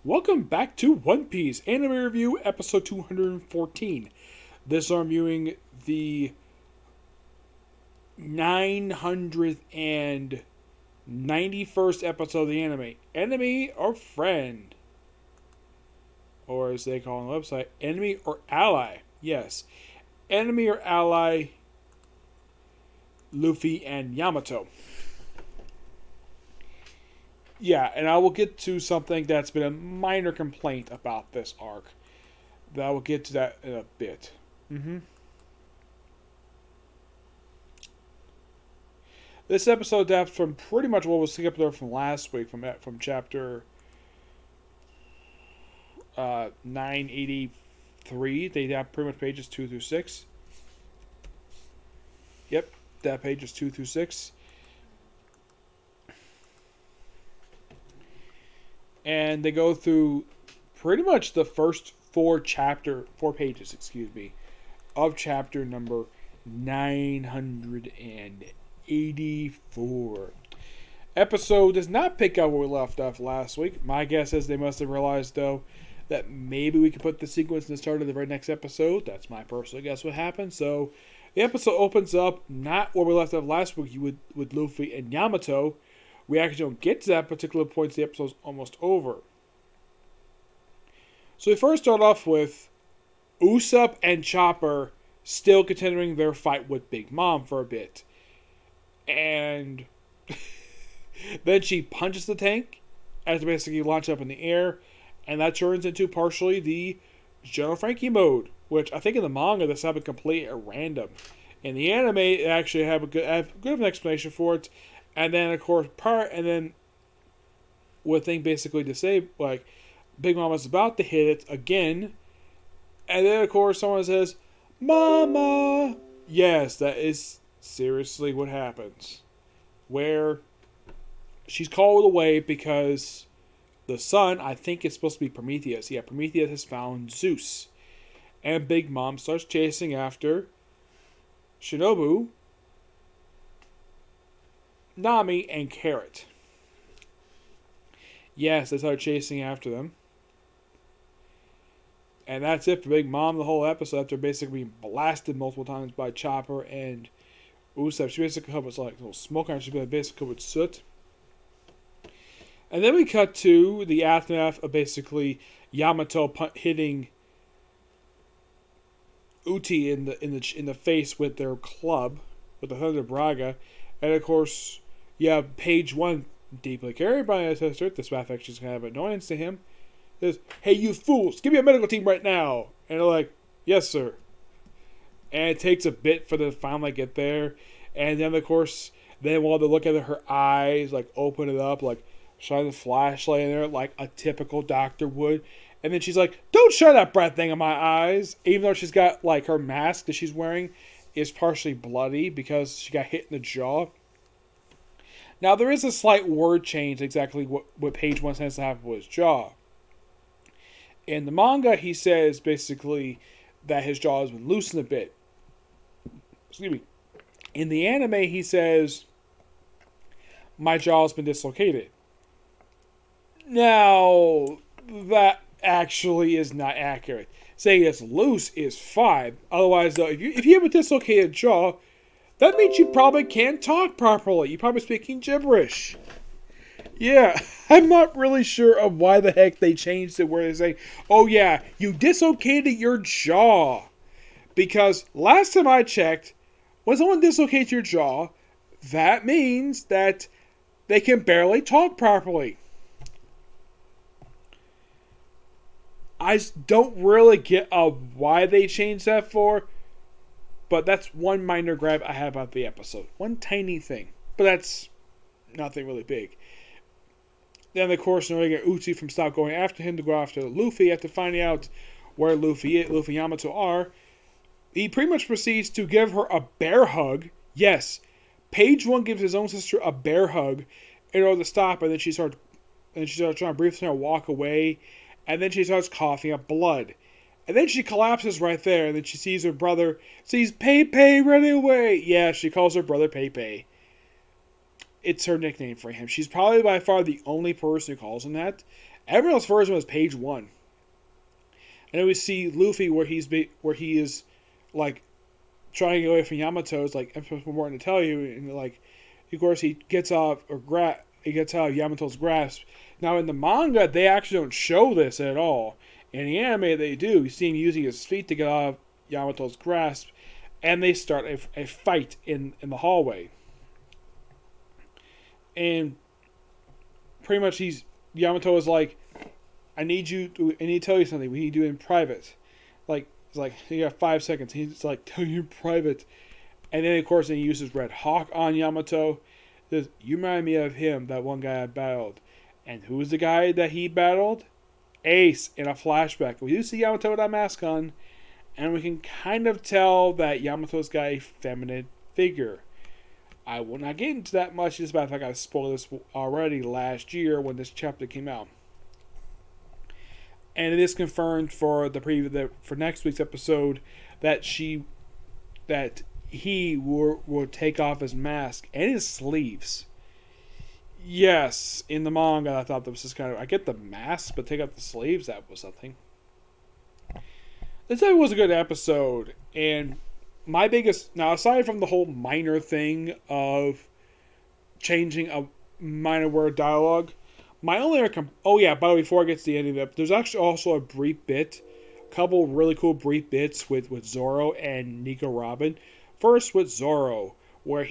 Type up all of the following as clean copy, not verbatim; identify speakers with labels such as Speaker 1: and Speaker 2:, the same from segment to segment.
Speaker 1: Welcome back to One Piece Anime Review, episode 214. This I'm viewing the 991st episode of the anime. Enemy or friend? Or as they call on the website, enemy or ally? Yes. Enemy or ally, Luffy and Yamato. Yeah, and I will get to something that's been a minor complaint about this arc. I will get to that in a bit. This episode adapts from pretty much what was skipped there from last week, from chapter 983. They have pretty much pages 2 through 6. Yep, that page is 2 through 6. And they go through pretty much the first four pages, of chapter number 984. Episode does not pick up where we left off last week. My guess is they must have realized, though, that maybe we could put the sequence in the start of the very next episode. That's my personal guess what happened. So the episode opens up not where we left off last week with Luffy and Yamato. We actually don't get to that particular point. The episode's almost over. So we first start off with Usopp and Chopper still continuing their fight with Big Mom for a bit. And then she punches the tank as they basically launch up in the air. And that turns into partially the General Frankie mode, which I think in the manga this happened completely at random. In the anime, they actually have good of an explanation for it. And then, of course, would think basically to say, like, Big Mama's about to hit it again. And then, of course, someone says, Mama! Yes, that is seriously what happens. Where she's called away because the son, I think it's supposed to be Prometheus. Yeah, Prometheus has found Zeus. And Big Mom starts chasing after Shinobu, Nami, and Carrot. Yes, they start chasing after them. And that's it for Big Mom the whole episode after basically being blasted multiple times by Chopper and Usopp. She basically covered like a little smoke on her. She's basically covered with soot. And then we cut to the aftermath of basically Yamato hitting Uti in the face with their club, with the Thunder Braga. And of course, yeah, page 1, deeply carried by his sister. This math actually is kind of annoyance to him. Says, "Hey, you fools, give me a medical team right now." And they're like, "Yes, sir." And it takes a bit for them to finally get there. And then, of course, while they look at her eyes, like, open it up, like, shine the flashlight in there, like a typical doctor would. And then she's like, "Don't shine that bright thing in my eyes." Even though she's got, like, her mask that she's wearing is partially bloody because she got hit in the jaw. Now, there is a slight word change exactly what page 1 says to happen with his jaw. In the manga, he says basically that his jaw has been loosened a bit. Excuse me. In the anime, he says, "My jaw has been dislocated." Now, that actually is not accurate. Saying it's loose is fine. Otherwise, though, if you have a dislocated jaw, that means you probably can't talk properly. You're probably speaking gibberish. Yeah, I'm not really sure of why the heck they changed it where they say, "Oh yeah, you dislocated your jaw." Because last time I checked, when someone dislocates your jaw, that means that they can barely talk properly. I don't really get why they changed that for, but that's one minor gripe I have about the episode. One tiny thing, but that's nothing really big. Then, of course, in order to get Uchi from stop going after him to go after Luffy, after finding out where Luffy and Yamato are, he pretty much proceeds to give her a bear hug. Yes, page 1 gives his own sister a bear hug in order to stop her. And then she starts trying to briefly walk away. And then she starts coughing up blood. And then she collapses right there. And then she sees her brother, sees Pepe running away. Yeah, she calls her brother Pepe. It's her nickname for him. She's probably by far the only person who calls him that. Everyone else's version was page 1. And then we see Luffy where he is like trying to get away from Yamato. It's like, I'm supposed to be more to tell you, and like, of course he gets out of Yamato's grasp. Now in the manga, they actually don't show this at all. In the anime, they do. You see him using his feet to get out of Yamato's grasp, and they start a fight in the hallway. And pretty much Yamato is like, I need to tell you something. We need to do it in private. Like, it's like, you got 5 seconds. He's like, tell you in private. And then, of course, he uses Red Hawk on Yamato. Says, you remind me of him, that one guy I battled. And who was the guy that he battled? Ace, in a flashback. We do see Yamato with that mask on. And we can kind of tell that Yamato's got a feminine figure. I will not get into that much. As a matter of fact, I spoiled this already last year when this chapter came out. And it is confirmed for for next week's episode that he will take off his mask and his sleeves. Yes, in the manga, I thought that was just kind of, I get the mask, but take off the sleeves, that was something. This was a good episode, and my biggest, now aside from the whole minor thing of changing a minor word dialogue, my only by the way, before I get to the end of it, there's actually also a brief bit, a couple really cool brief bits with Zoro and Nico Robin. First with Zoro, where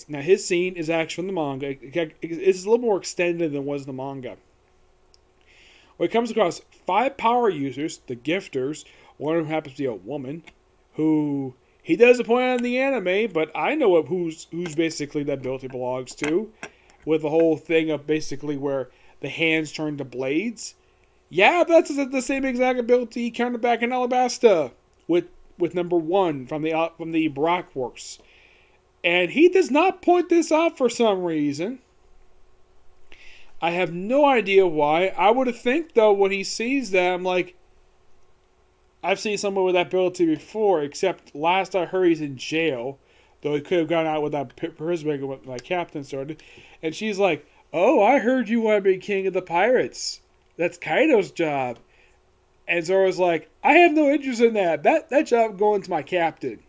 Speaker 1: now his scene is actually from the manga. It's a little more extended than was the manga. Where he comes across 5 power users, the Gifters, one of them happens to be a woman, who he doesn't point out in the anime, but I know who's basically that ability belongs to, with the whole thing of basically where the hands turn to blades. Yeah, that's the same exact ability he counted back in Alabasta with number 1 from the Brock Works. And he does not point this out for some reason. I have no idea why. I would have think though when he sees that, I'm like, I've seen someone with that ability before, except last I heard he's in jail. Though he could have gone out without prison when my captain started. And she's like, oh, I heard you want to be king of the pirates. That's Kaido's job. And Zoro's like, I have no interest in that. That job going to my captain.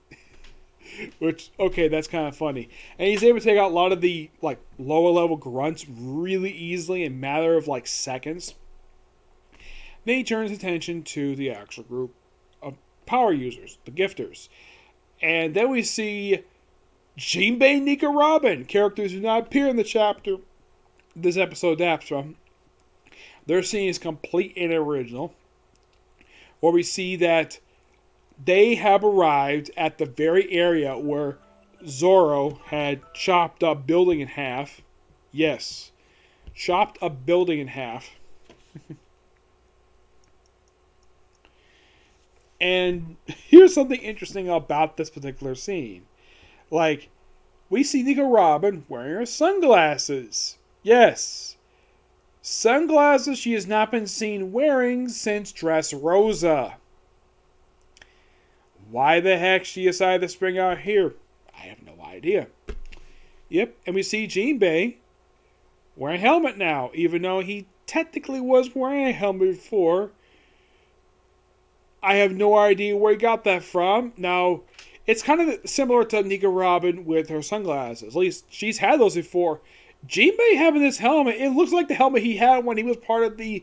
Speaker 1: Which, okay, that's kind of funny. And he's able to take out a lot of the like lower level grunts really easily in a matter of like seconds. Then he turns attention to the actual group of power users, the Gifters. And then we see Jinbei and Nico Robin, characters who do not appear in the chapter this episode adapts from. Their scene is complete and original, where we see that they have arrived at the very area where Zoro had chopped a building in half. Yes, chopped a building in half. And here's something interesting about this particular scene. Like, we see Nico Robin wearing her sunglasses. Yes. Sunglasses she has not been seen wearing since Dressrosa. Why the heck she decided to spring out here? I have no idea. Yep, and we see Jinbei wearing a helmet now, even though he technically was wearing a helmet before. I have no idea where he got that from. Now, it's kind of similar to Nico Robin with her sunglasses. At least she's had those before. Jinbei having this helmet, it looks like the helmet he had when he was part of the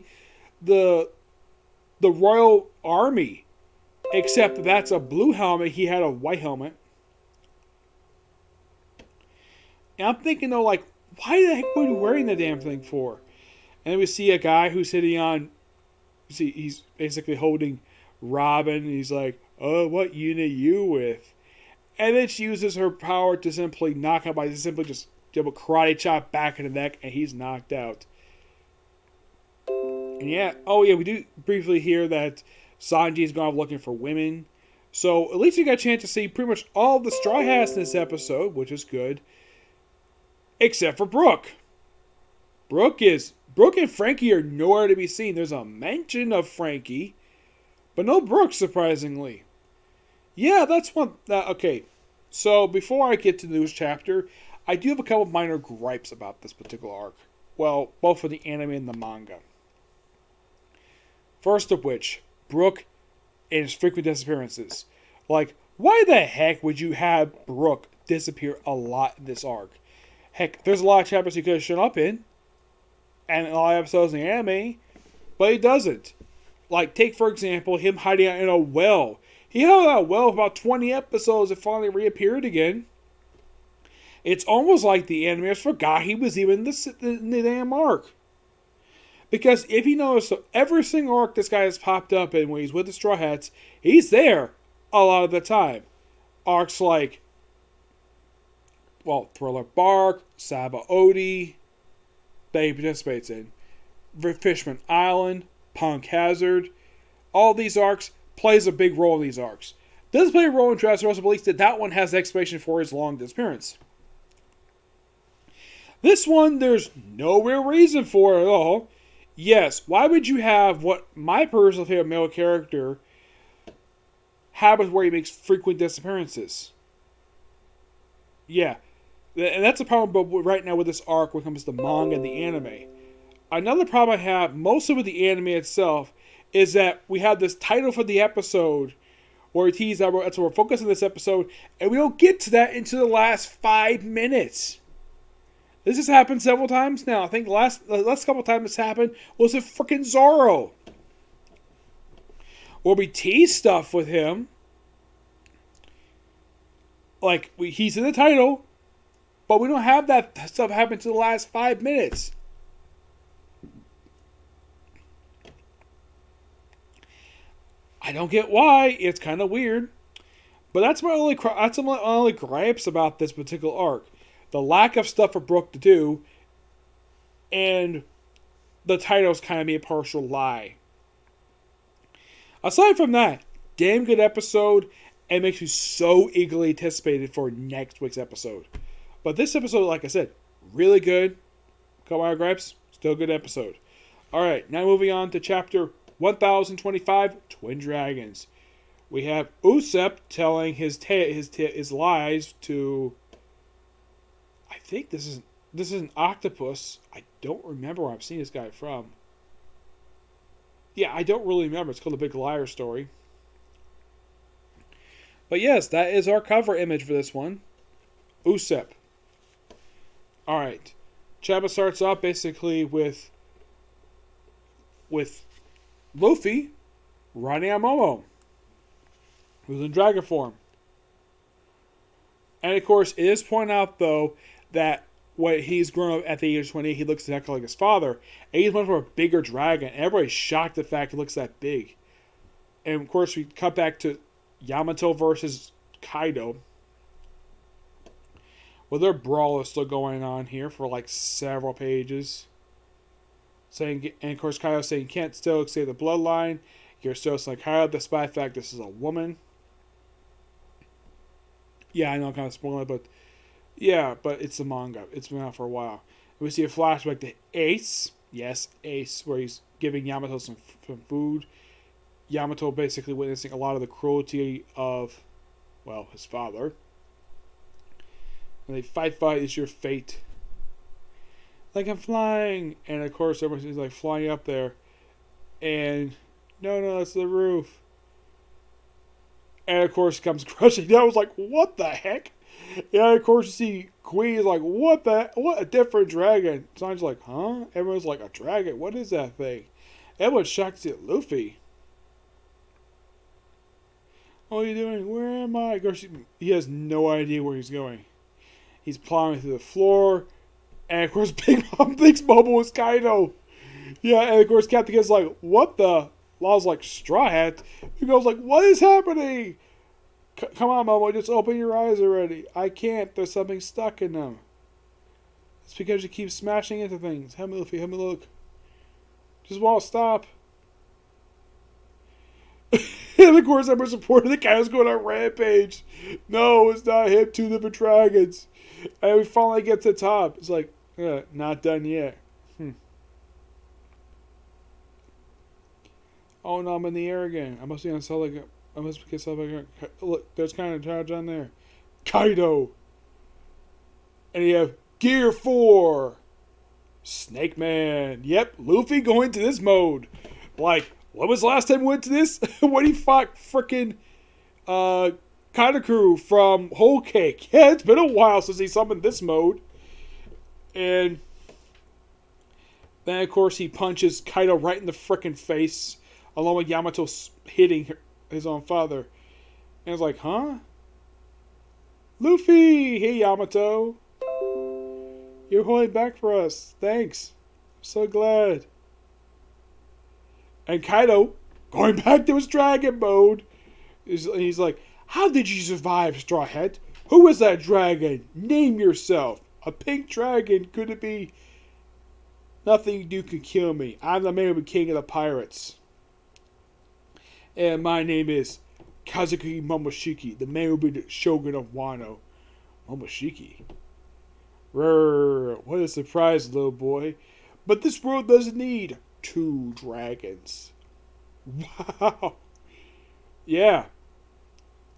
Speaker 1: Royal Army. Except that's a blue helmet, he had a white helmet. And I'm thinking though, like, why the heck were you wearing the damn thing for? And then we see a guy who's sitting on, he's basically holding Robin, and he's like, oh, what unit you with? And then she uses her power to simply knock him by simply just give a karate chop back in the neck, and he's knocked out. And we do briefly hear that Sanji's gone looking for women. So at least you got a chance to see pretty much all the Straw Hats in this episode, which is good. Except for Brooke. Brooke and Frankie are nowhere to be seen. There's a mention of Frankie, but no Brooke, surprisingly. Yeah, that's one. Okay, so before I get to the news chapter, I do have a couple of minor gripes about this particular arc. Well, both for the anime and the manga. First of which, Brook and his frequent disappearances. Like, why the heck would you have Brook disappear a lot in this arc? Heck, there's a lot of chapters he could have shown up in, and a lot of episodes in the anime, but he doesn't. Like, take for example him hiding out in a well. He held out a well for about 20 episodes and finally reappeared again. It's almost like the animators forgot he was even in the damn arc. Because if you notice, so every single arc this guy has popped up in when he's with the Straw Hats, he's there a lot of the time. Arcs like, well, Thriller Bark, Saba Odi, that he participates in. Fishman Island, Punk Hazard, all these arcs, plays a big role in these arcs. Doesn't play a role in Dressrosa, but at least that one has an explanation for his long disappearance. This one, there's no real reason for it at all. Yes, why would you have what my personal favorite male character happens where he makes frequent disappearances? Yeah, and that's a problem right now with this arc when it comes to manga and the anime. Another problem I have, mostly with the anime itself, is that we have this title for the episode where we tease that we're focusing on this episode, and we don't get to that until the last 5 minutes. This has happened several times now. I think the last couple times this happened was with freaking Zoro. Where we tease stuff with him. Like, he's in the title, but we don't have that stuff happen to the last 5 minutes. I don't get why. It's kind of weird. But that's my only gripes about this particular arc. The lack of stuff for Brook to do, and the title's kind of be a partial lie. Aside from that, damn good episode, and makes me so eagerly anticipated for next week's episode. But this episode, like I said, really good. Couple of gripes, still a good episode. Alright, now moving on to chapter 1025, Twin Dragons. We have Usopp telling his lies to... I think this is an octopus. I don't remember where I've seen this guy from. Yeah, I don't really remember. It's called The Big Liar Story. But yes, that is our cover image for this one. Usopp. Alright. Chapter starts off basically with Luffy riding on Momo, who's in dragon form. And of course, it is pointed out though that when he's grown up at the age of 20, he looks exactly like his father. And he's much more a bigger dragon. And everybody's shocked at the fact he looks that big. And of course, we cut back to Yamato versus Kaido. Well, their brawl is still going on here for like several pages. And of course, Kaido saying, you can't still say the bloodline. You're still like Kaido, despite the fact this is a woman. Yeah, I know I'm kind of spoiling it, but yeah, but it's the manga. It's been out for a while. And we see a flashback to Ace. Yes, Ace, where he's giving Yamato some food. Yamato basically witnessing a lot of the cruelty of, well, his father. And they fight, it's your fate. Like, I'm flying. And of course, everyone's like flying up there. And, no, that's the roof. And of course, comes crushing down. I was like, what the heck? Yeah, of course, you see Queen is like, what a different dragon. Sanji's like, huh? Everyone's like, a dragon? What is that thing? Everyone's shocked to see Luffy. What are you doing? Where am I? Of course, he has no idea where he's going. He's plowing through the floor. And of course, Big Mom thinks Momo was Kaido. Yeah, and of course, Captain Kid's like, what the? Law's like, Straw Hat? He goes like, what is happening? Come on, Momo, just open your eyes already. I can't. There's something stuck in them. It's because you keep smashing into things. Help me, Luffy. Help me look. Just won't stop. And of course, I'm supporting the guy who's going on a rampage. No, it's not him. 2 different dragons. And we finally get to the top. It's like, not done yet. Oh no, I'm in the air again. I must be on solid. I must get something. Look, there's kind of charge on there. Kaido. And you have Gear 4. Snake Man. Yep, Luffy going to this mode. Like, When was the last time we went to this? When he fought frickin' Kaido from Whole Cake. Yeah, it's been a while since he summoned this mode. And then, of course, he punches Kaido right in the frickin' face, along with Yamato hitting his own father. And it's like, huh? Luffy! Hey, Yamato. You're holding back for us. Thanks. I'm so glad. And Kaido, going back to his dragon mode, he's like, how did you survive, Straw Hat? Who is that dragon? Name yourself. A pink dragon. Could it be? Nothing you can kill me. I'm the man king of the pirates. And my name is Kazuki Momoshiki, the man who will be the shogun of Wano. Momoshiki. What a surprise, little boy. But this world doesn't need 2 dragons. Wow. Yeah.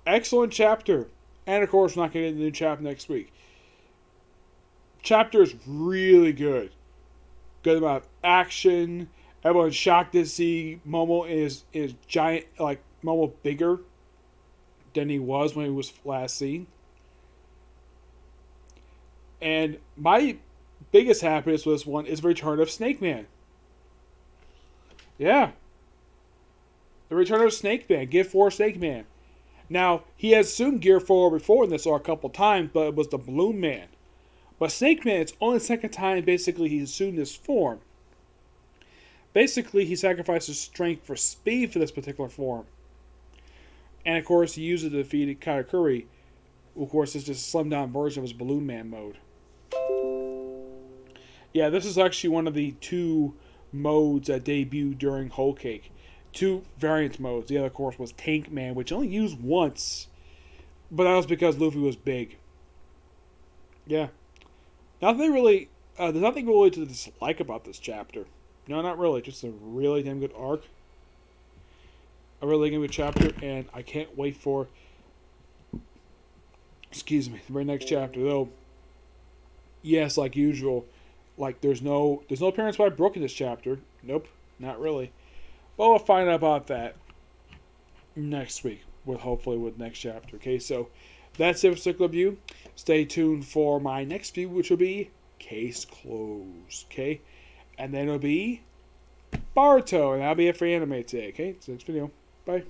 Speaker 1: Excellent chapter. And of course, we're not going to get the new chapter next week. Chapter is really good. Good amount of action. Everyone's shocked to see Momo is giant, like Momo bigger than he was when he was last seen. And my biggest happiness with this one is the return of Snake Man. Yeah. The return of Snake Man. Gear 4 Snake Man. Now, he has assumed Gear 4 before in this a couple times, but it was the Balloon Man. But Snake Man, it's only the second time basically he's assumed this form. Basically, he sacrifices strength for speed for this particular form. And of course, he uses it to defeat Katakuri. Of course, it's just a slimmed down version of his Balloon Man mode. Yeah, this is actually one of the 2 modes that debuted during Whole Cake. 2 variant modes. The other, of course, was Tank Man, which only used once. But that was because Luffy was big. Yeah. There's nothing really to dislike about this chapter. No, not really. Just a really damn good arc. A really good chapter, and I can't wait for, the very next chapter. Though, yes, like usual, like there's no appearance by Brook in this chapter. Nope, not really. But we'll find out about that next week, hopefully with next chapter. Okay, so that's it for Cycle View. Stay tuned for my next view, which will be Case Closed. Okay, and then it'll be Baruto, and that'll be it for anime today. Okay, so next video. Bye.